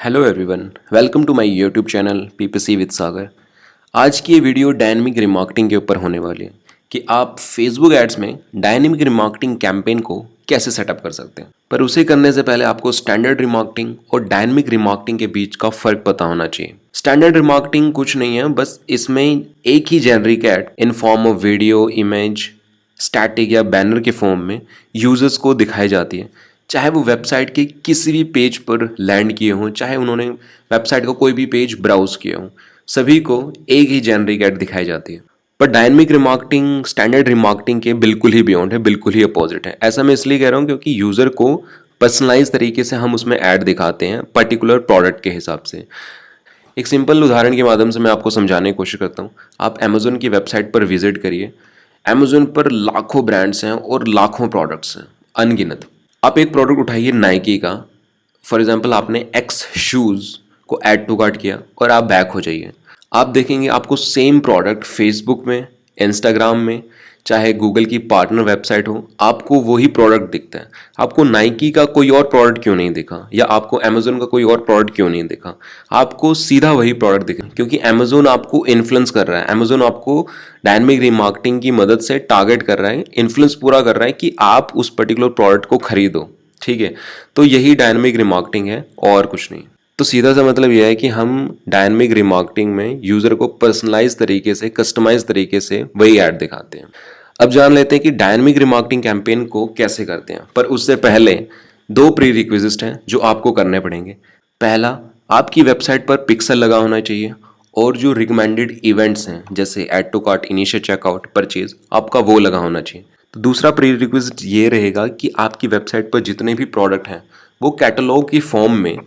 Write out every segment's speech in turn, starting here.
Hello everyone, welcome to my YouTube channel PPC with Sagar. आज की ये वीडियो डायनेमिक रिमार्केटिंग के ऊपर होने वाली है कि आप फेसबुक एड्स में डायनेमिक रिमार्केटिंग कैंपेन को कैसे सेटअप कर सकते हैं। पर उसे करने से पहले आपको स्टैंडर्ड रिमार्केटिंग और डायनेमिक रिमार्केटिंग के बीच का फ़र्क पता होना चाहिए। स्टैंडर्ड रिमार्केटिंग कुछ नहीं है, बस इसमें एक ही generic ad in form of video, image, static या बैनर के फॉर्म में यूजर्स को दिखाई जाती है, चाहे वो वेबसाइट के किसी भी पेज पर लैंड किए हों, चाहे उन्होंने वेबसाइट का कोई भी पेज ब्राउज किया हो, सभी को एक ही जेनरिक ऐड दिखाई जाती है। पर डायनेमिक रिमार्केटिंग स्टैंडर्ड रिमार्केटिंग के बिल्कुल ही बियॉन्ड है, बिल्कुल ही अपोजिट है। ऐसा मैं इसलिए कह रहा हूँ क्योंकि यूज़र को पर्सनलाइज तरीके से हम उसमें ऐड दिखाते हैं पर्टिकुलर प्रोडक्ट के हिसाब से। एक सिंपल उदाहरण के माध्यम से मैं आपको समझाने की कोशिश करता हूँ। आप अमेज़ोन की वेबसाइट पर विजिट करिए। अमेज़ोन पर लाखों ब्रांड्स हैं और लाखों प्रोडक्ट्स हैं, अनगिनत। आप एक प्रोडक्ट उठाइए नाइकी का, फॉर एग्जांपल आपने एक्स शूज़ को ऐड टू कार्ट किया और आप बैक हो जाइए। आप देखेंगे आपको सेम प्रोडक्ट फेसबुक में, इंस्टाग्राम में, चाहे गूगल की पार्टनर वेबसाइट हो, आपको वही प्रोडक्ट दिखता है। आपको नाइकी का कोई और प्रोडक्ट क्यों नहीं दिखा, या आपको अमेज़ोन का कोई और प्रोडक्ट क्यों नहीं दिखा? आपको सीधा वही प्रोडक्ट दिखा क्योंकि अमेज़ोन आपको इन्फ्लुएंस कर रहा है। अमेज़ोन आपको डायनेमिक रिमार्केटिंग की मदद से टारगेट कर रहा है, इन्फ्लुएंस पूरा कर रहा है कि आप उस पर्टिकुलर प्रोडक्ट को खरीदो। ठीक है, तो यही डायनेमिक रिमार्केटिंग है और कुछ नहीं। तो सीधा सा मतलब यह है कि हम डायनेमिक रिमार्केटिंग में यूज़र को पर्सनलाइज तरीके से, कस्टमाइज तरीके से वही ऐड दिखाते हैं। अब जान लेते हैं कि डायनेमिक रिमार्केटिंग कैंपेन को कैसे करते हैं। पर उससे पहले दो प्री रिक्विजिट हैं जो आपको करने पड़ेंगे। पहला, आपकी वेबसाइट पर पिक्सल लगा होना चाहिए और जो रिकमेंडेड इवेंट्स हैं जैसे add to cart, initial checkout, purchase, आपका वो लगा होना चाहिए। तो दूसरा प्री रिक्विजिट ये रहेगा कि आपकी वेबसाइट पर जितने भी प्रोडक्ट हैं वो कैटलॉग की फॉर्म में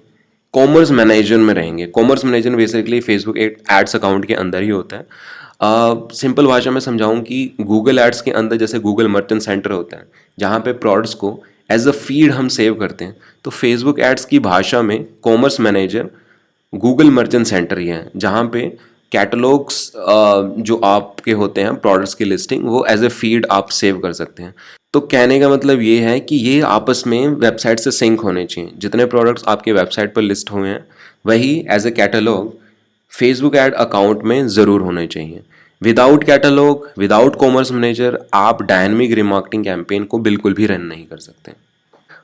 कॉमर्स मैनेजर में रहेंगे। Commerce manager basically Facebook ads account के अंदर ही होता है। सिंपल भाषा में समझाऊं कि गूगल एड्स के अंदर जैसे गूगल मर्चेंट सेंटर होता है जहाँ पे प्रोडक्ट्स को एज अ फीड हम सेव करते हैं, तो फेसबुक एड्स की भाषा में Commerce Manager Google Merchant Center ही है जहाँ पे कैटलॉग्स जो आपके होते हैं प्रोडक्ट्स की लिस्टिंग, वो एज ए फीड आप सेव कर सकते हैं। तो कहने का मतलब ये है कि ये आपस में वेबसाइट से सिंक होने चाहिए। जितने प्रोडक्ट्स आपके वेबसाइट पर लिस्ट हुए हैं वही as a catalog Facebook ad account में ज़रूर होने चाहिए। Without catalog, without commerce manager आप डायनेमिक रिमार्केटिंग कैंपेन को बिल्कुल भी रन नहीं कर सकते।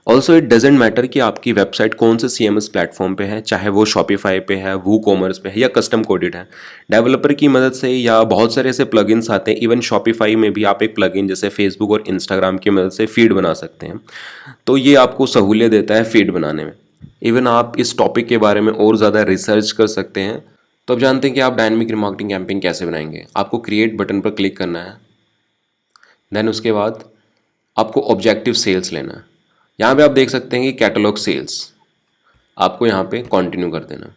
ऑल्सो इट डजेंट मैटर कि आपकी वेबसाइट कौन से CMS प्लेटफॉर्म पे है, चाहे वो शॉपिफाई पे है, वो कॉमर्स पे है या कस्टम कोडेड है। डेवलपर की मदद से या बहुत सारे ऐसे प्लगइन्स आते हैं, इवन शॉपिफाई में भी आप एक प्लगइन जैसे फेसबुक और इंस्टाग्राम की मदद से फीड बना सकते हैं। तो ये आपको सहूलियत देता है फीड बनाने में। इवन आप इस टॉपिक के बारे में और ज़्यादा रिसर्च कर सकते हैं। तो अब जानते हैं कि आप डायनेमिक रिमार्केटिंग कैंपेन कैसे बनाएंगे। आपको क्रिएट बटन पर क्लिक करना है, देन उसके बाद आपको ऑब्जेक्टिव सेल्स लेना है। यहाँ पे आप देख सकते हैं कि कैटलॉग सेल्स, आपको यहाँ पे कंटिन्यू कर देना।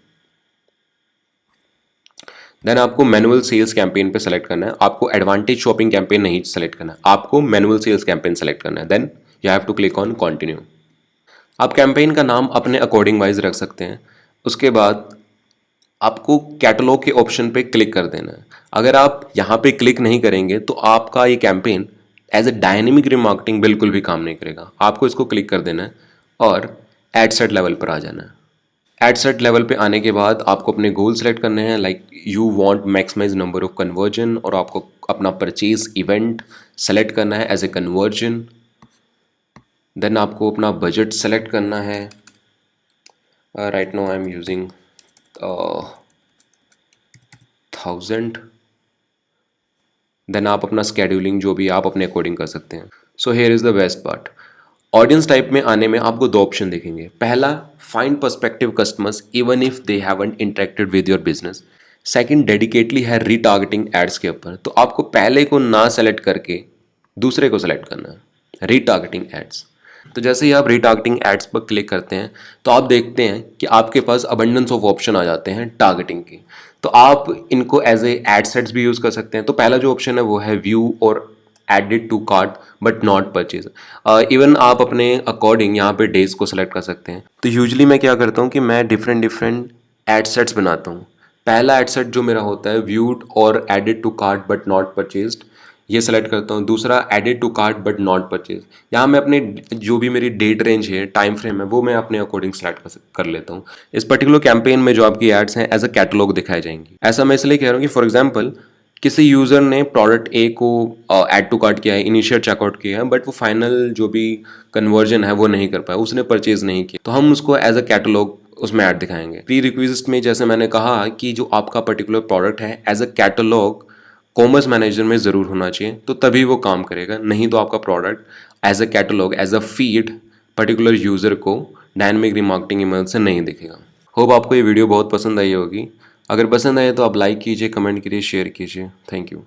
देन आपको मैनुअल सेल्स कैंपेन पे सेलेक्ट करना है। आपको एडवांटेज शॉपिंग कैंपेन नहीं सेलेक्ट करना है, आपको मैनुअल सेल्स कैंपेन सेलेक्ट करना है। Then you have to click on continue. आप कैंपेन का नाम अपने अकॉर्डिंग वाइज रख सकते हैं। उसके बाद आपको कैटलॉग के ऑप्शन पे क्लिक कर देना है। अगर आप यहाँ पे क्लिक नहीं करेंगे तो आपका ये campaign as a dynamic remarketing बिल्कुल भी काम नहीं करेगा। आपको इसको क्लिक कर देना है और एड सेट लेवल पर आ जाना है। एड सेट लेवल पे आने के बाद आपको अपने गोल सेलेक्ट करने हैं, like you want maximise number of conversion, और आपको अपना परचेज इवेंट सेलेक्ट करना है एज ए कन्वर्जन। देन आपको अपना बजट सेलेक्ट करना है। Right now I am using 1000। Then आप अपना स्केड्यूलिंग जो भी आप अपने अकॉर्डिंग कर सकते हैं। So here is the best part. Audience type में आने में आपको दो ऑप्शन दिखेंगे। पहला, find perspective customers even if they haven't interacted with your business. Second, dedicatedly है रीटारगेटिंग एड्स के ऊपर। तो आपको पहले को ना सेलेक्ट करके दूसरे को सेलेक्ट करना है, रीटारगेटिंग एड्स। तो जैसे ही आप रीटारगेटिंग एड्स पर क्लिक करते हैं तो आप देखते हैं कि आपके पास अबंडेंस ऑफ ऑप्शन आ जाते हैं टारगेटिंग की। तो आप इनको एज ए एड सेट्स भी यूज़ कर सकते हैं। तो पहला जो ऑप्शन है वो है व्यू और added to cart but not purchase. Even आप अपने अकॉर्डिंग यहाँ पे डेज को सेलेक्ट कर सकते हैं। तो यूजली मैं क्या करता हूँ कि मैं डिफरेंट एड सेट्स बनाता हूँ। पहला एड सेट जो मेरा होता है व्यूड और added to cart but not purchased, ये सेलेक्ट करता हूँ। दूसरा added to cart but not purchase, यहाँ मैं अपने जो भी मेरी डेट रेंज है, टाइम फ्रेम है, वो मैं अपने अकॉर्डिंग सेलेक्ट कर लेता हूँ। इस पर्टिकुलर कैंपेन में जो आपकी एड्स हैं एज अ कैटलॉग दिखाई जाएंगी। ऐसा मैं इसलिए कह रहा हूँ कि फॉर एग्जाम्पल किसी यूज़र ने प्रोडक्ट ए को ऐड टू कार्ट किया है, इनिशियल चेकआउट किया है, बट वो फाइनल जो भी कन्वर्जन है वो नहीं कर पाया, उसने परचेज नहीं किया, तो हम उसको एज अ कैटलॉग उसमें ऐड दिखाएंगे। प्री रिक्विजिट में जैसे मैंने कहा कि जो आपका पर्टिकुलर प्रोडक्ट है as a catalog commerce manager में ज़रूर होना चाहिए, तो तभी वो काम करेगा। नहीं तो आपका product as a catalog, as a feed particular user को डायनेमिक रिमार्केटिंग की मदद से नहीं दिखेगा। होप आपको ये वीडियो बहुत पसंद आई होगी। अगर पसंद आए तो आप लाइक कीजिए, कमेंट कीजिए, शेयर कीजिए। Thank you.